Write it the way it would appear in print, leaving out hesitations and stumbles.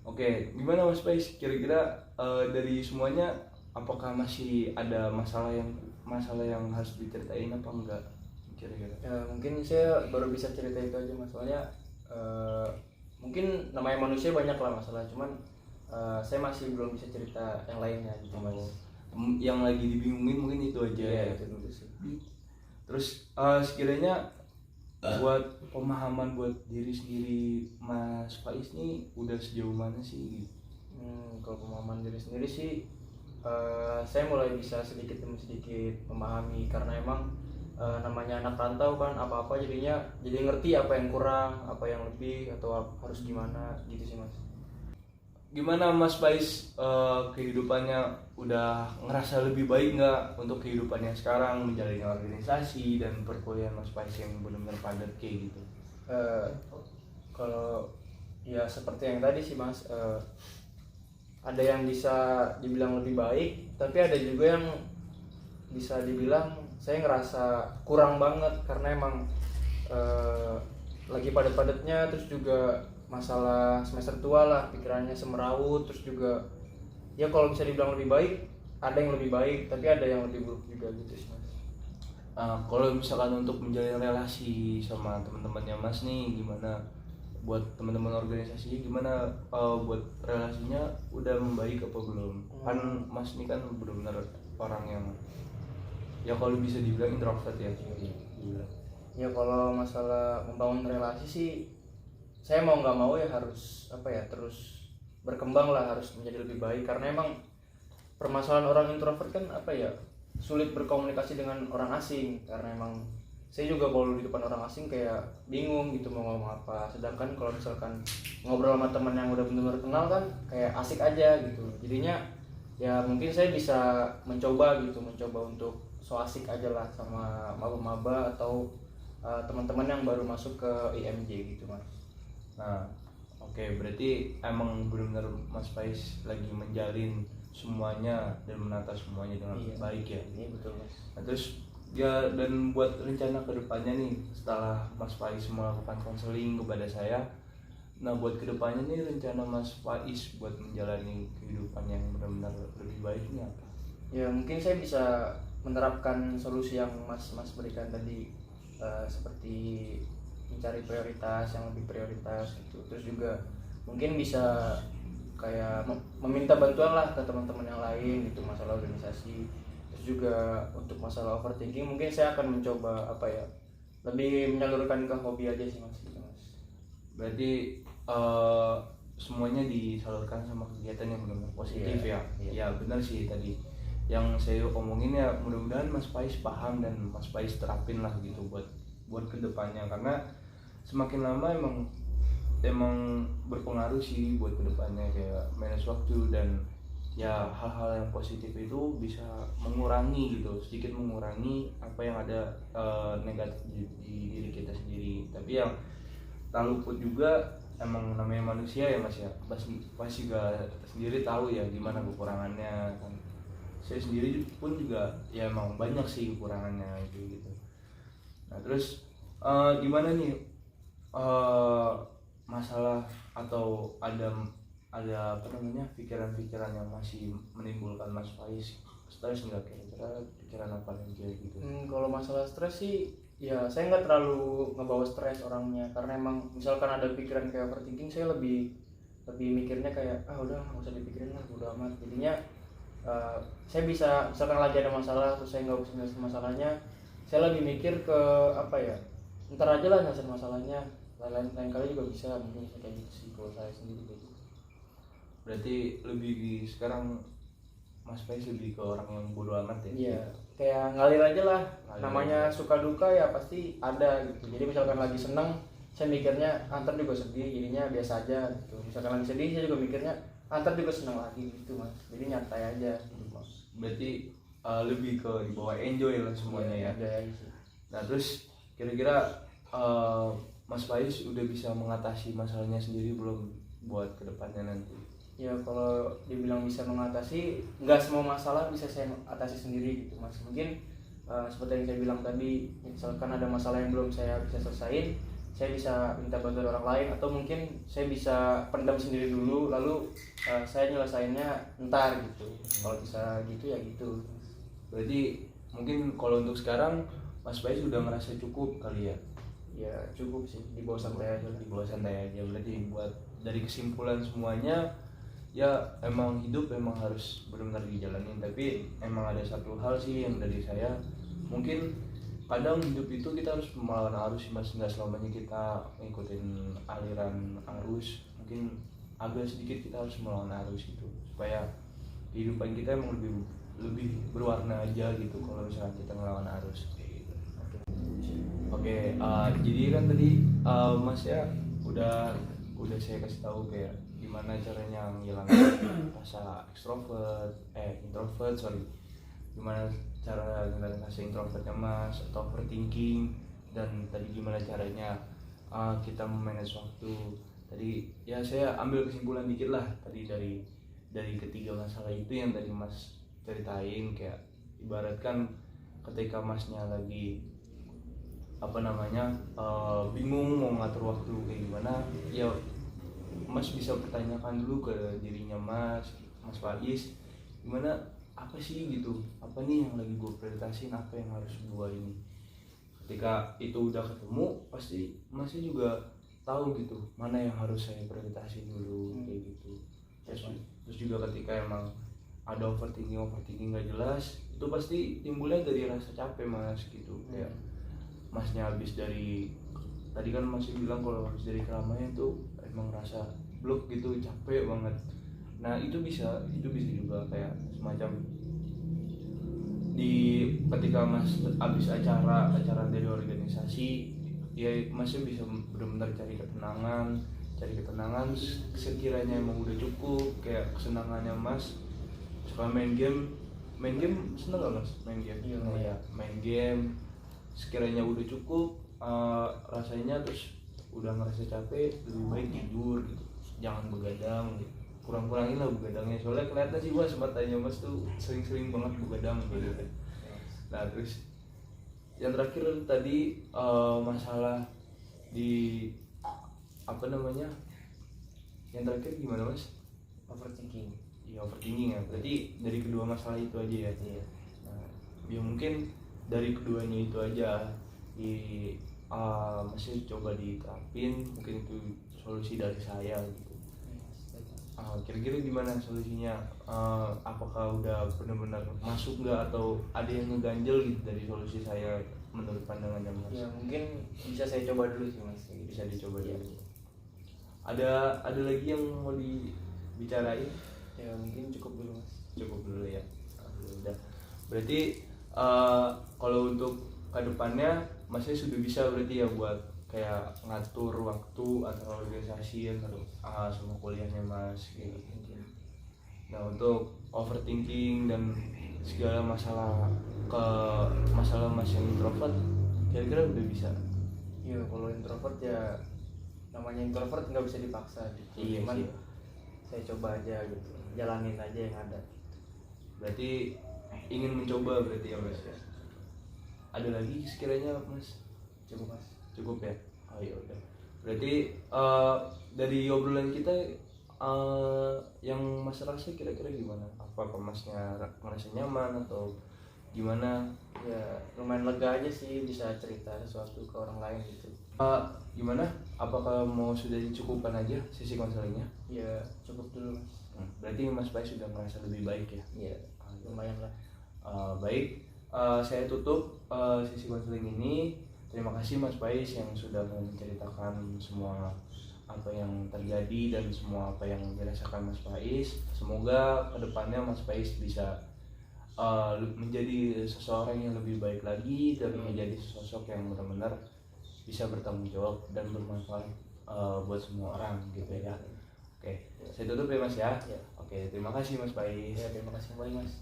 Oke, gimana Mas Pais? Kira-kira dari semuanya apakah masih ada masalah yang harus diceritain apa enggak? Kira-kira. Ya, mungkin saya baru bisa cerita itu aja mas, soalnya mungkin namanya manusia banyak lah masalah, cuman saya masih belum bisa cerita yang lainnya gitu mas. Yang lagi dibingungin mungkin itu aja. Iya, Ya. itu dulu sih. Terus sekiranya buat pemahaman buat diri sendiri Mas Faiz nih udah sejauh mana sih? Kalau pemahaman diri sendiri sih, saya mulai bisa sedikit demi sedikit memahami, karena emang namanya anak rantau kan, apa-apa jadinya jadi ngerti apa yang kurang, apa yang lebih, atau harus gimana gitu sih mas. Gimana Mas Faiz kehidupannya udah ngerasa lebih baik nggak untuk kehidupannya sekarang menjalani organisasi dan perkuliahan Mas Faiz yang benar-benar padat kayak gitu? Eh, Kalau ya seperti yang tadi sih mas, ada yang bisa dibilang lebih baik, tapi ada juga yang bisa dibilang saya ngerasa kurang banget, karena emang lagi padat-padatnya, terus juga masalah semester tua lah, pikirannya semeraut, terus juga ya kalau bisa dibilang lebih baik, ada yang lebih baik, tapi ada yang lebih buruk juga gitu sih mas. Kalau misalkan untuk menjalin relasi sama teman-temannya Mas nih gimana? Buat teman-teman organisasinya gimana? Buat relasinya udah membaik apa belum? Kan Mas ini kan benar-benar orang yang ya kalau bisa dibilang introvert ya. Ya kalau masalah membangun relasi sih, saya mau nggak mau ya harus apa ya, terus berkembang lah, harus menjadi lebih baik, karena emang permasalahan orang introvert kan apa ya, sulit berkomunikasi dengan orang asing, karena emang saya juga kalau di depan orang asing kayak bingung gitu mau ngomong apa, sedangkan kalau misalkan ngobrol sama teman yang udah benar-benar kenal kan kayak asik aja gitu, jadinya ya mungkin saya bisa mencoba untuk so asik aja lah sama maba-maba atau teman-teman yang baru masuk ke IMJ gitu mas. Nah, oke, berarti emang benar-benar Mas Faiz lagi menjalin semuanya dan menata semuanya dengan baik ya. Iya betul mas. Nah, terus ya dan buat rencana kedepannya nih setelah Mas Faiz melakukan konseling kepada saya, nah buat kedepannya nih rencana Mas Faiz buat menjalani kehidupan yang benar-benar lebih baik ini apa? Ya mungkin saya bisa menerapkan solusi yang mas berikan tadi, seperti mencari prioritas yang lebih prioritas gitu, terus juga mungkin bisa kayak meminta bantuan lah ke teman-teman yang lain gitu, masalah organisasi. Terus juga untuk masalah overthinking mungkin saya akan mencoba apa ya, lebih menyalurkan ke hobi aja sih mas gitu mas. Berarti semuanya disalurkan sama kegiatan yang benar-benar positif ya. Ya benar sih tadi yang saya omongin, ya mudah-mudahan Mas Faiz paham dan Mas Faiz terapin lah gitu buat kedepannya, karena semakin lama emang berpengaruh sih buat kedepannya, kayak manage waktu dan ya hal-hal yang positif itu bisa mengurangi gitu, sedikit mengurangi apa yang ada negatif di diri kita sendiri. Tapi yang tak luput juga emang namanya manusia ya Mas ya, pasti juga sendiri tahu ya gimana kekurangannya kan. Saya sendiri pun juga ya emang banyak sih kekurangannya gitu. Nah terus gimana nih masalah atau ada apa namanya pikiran-pikiran yang masih menimbulkan Mas Faiz stres nggak, kira-kira pikiran apa yang kayak gitu? Kalau masalah stres sih ya saya nggak terlalu ngebawa stres orangnya, karena emang misalkan ada pikiran kayak overthinking, saya lebih mikirnya kayak udah nggak usah dipikirin lah, udah amat. Jadinya saya bisa misalkan lagi ada masalah terus saya nggak bisa nyelesain masalahnya, saya lebih mikir ke apa ya, ntar aja lah nyelesain masalahnya, lain kali juga bisa, mungkin kayak gitu sih kalau saya sendiri kayak gitu. Berarti lebih sekarang Mas Faiz lebih ke orang yang bodo amat ya? Iya, kayak ngalir aja lah, namanya suka duka ya pasti ada gitu. Jadi misalkan lagi seneng, saya mikirnya antar juga sedih, jadinya biasa aja gitu. Misalkan lagi sedih, saya juga mikirnya antar juga seneng lagi gitu mas, jadi nyantai aja gitu mas. Berarti lebih ke dibawa enjoy lah semuanya ya. Gitu. Nah terus kira-kira Mas Faiz udah bisa mengatasi masalahnya sendiri belum buat kedepannya nanti? Ya kalau dibilang bisa mengatasi, nggak semua masalah bisa saya atasi sendiri gitu mas. Mungkin seperti yang saya bilang tadi, misalkan ada masalah yang belum saya bisa selesaiin, saya bisa minta bantuan orang lain, atau mungkin saya bisa pendam sendiri dulu lalu saya nyelesainnya ntar gitu. Kalau bisa gitu ya gitu. Berarti mungkin kalau untuk sekarang Mas Pais sudah merasa cukup kali ya? Ya cukup sih, di bawah santai aja lah. Di bawah santai aja. Berarti buat dari kesimpulan semuanya ya emang hidup emang harus benar-benar dijalanin, tapi emang ada satu hal sih yang dari saya, mungkin kadang hidup itu kita harus melawan arus sih Mas, nggak selamanya kita ngikutin aliran arus, mungkin agak sedikit kita harus melawan arus itu supaya kehidupan kita emang lebih lebih berwarna aja gitu kalau misalnya kita ngelawan arus kayak gitu. Oke, jadi kan tadi Mas ya udah saya kasih tahu kayak gimana caranya ngilangin rasa introvert, gimana cara ngilangin rasa introvertnya Mas atau overthinking, dan tadi gimana caranya kita memanage waktu. Tadi ya saya ambil kesimpulan dikit lah tadi dari ketiga masalah itu yang tadi Mas ceritain, kayak ibaratkan ketika Masnya lagi bingung mau ngatur waktu kayak gimana ya, Mas bisa pertanyakan dulu ke dirinya Mas Faiz, gimana, apa sih gitu, apa nih yang lagi gue prioritasin, apa yang harus gue ini. Ketika itu udah ketemu pasti Masnya juga tahu gitu mana yang harus saya prioritasin dulu kayak gitu. Terus juga ketika emang ada overthinking gak jelas, itu pasti timbulnya dari rasa capek Mas gitu. Kayak Masnya habis dari tadi kan Mas bilang kalau habis dari keramaian tuh emang rasa blok gitu, capek banget. Nah itu bisa juga kayak semacam di ketika Mas habis acara dari organisasi ya, Masnya bisa benar-benar cari ketenangan sekiranya emang udah cukup. Kayak kesenangannya Mas suka main game seneng gak Mas main game? Iya. Main game sekiranya udah cukup rasanya, terus udah ngerasa capek, lebih baik tidur gitu, jangan begadang gitu. Kurang-kurangin lah begadangnya, soalnya kelihatan sih Mas matanya Mas tuh sering-sering banget begadang gitu. Nah terus yang terakhir tadi masalah di yang terakhir gimana Mas? Overthinking. Iya, overthinking ya, berarti dari kedua masalah itu aja ya. Iya. Nah, ya mungkin dari keduanya itu aja masih coba diterapin, mungkin itu solusi dari saya gitu. Kira-kira gimana solusinya? Apakah udah benar-benar masuk nggak, atau ada yang ngeganjel gitu dari solusi saya menurut pandangannya Mas? Ya mungkin bisa saya coba dulu sih Mas. Bisa dicoba dulu. Ada lagi yang mau dibicarain? Ya mungkin cukup dulu Mas. Cukup dulu ya. Udah. Berarti kalau untuk kedepannya Masnya sudah bisa berarti ya buat kayak ngatur waktu atau organisasi atau sama kuliahnya Mas gitu. Nah untuk overthinking dan segala masalah Mas yang introvert kira-kira udah bisa? Iya, kalau introvert ya namanya introvert nggak bisa dipaksa gitu. Iya, Cuman sih. saya coba aja gitu, jalanin aja yang ada. Berarti ingin mencoba berarti ya Mas ya. Ada lagi sekiranya Mas? Cukup Mas. Cukup ya? Oh iya udah. Berarti dari obrolan kita yang Mas rasa kira-kira gimana? Apakah Masnya merasa nyaman atau gimana? Ya lumayan lega aja sih bisa cerita sesuatu ke orang lain gitu. Gimana? Apakah mau sudah dicukupkan aja sesi konselingnya? Ya cukup dulu Mas. Berarti Mas Pais sudah merasa lebih baik ya? Iya, lumayan lah. Baik, saya tutup sesi konseling ini. Terima kasih Mas Pais yang sudah menceritakan semua apa yang terjadi dan semua apa yang dirasakan Mas Pais. Semoga kedepannya Mas Pais bisa menjadi seseorang yang lebih baik lagi dan menjadi sosok yang benar-benar bisa bertanggung jawab dan bermanfaat buat semua orang gitu ya. Oke, saya tutup ya Mas ya. Oke, terima kasih Mas Pais. Ya terima kasih kembali Mas.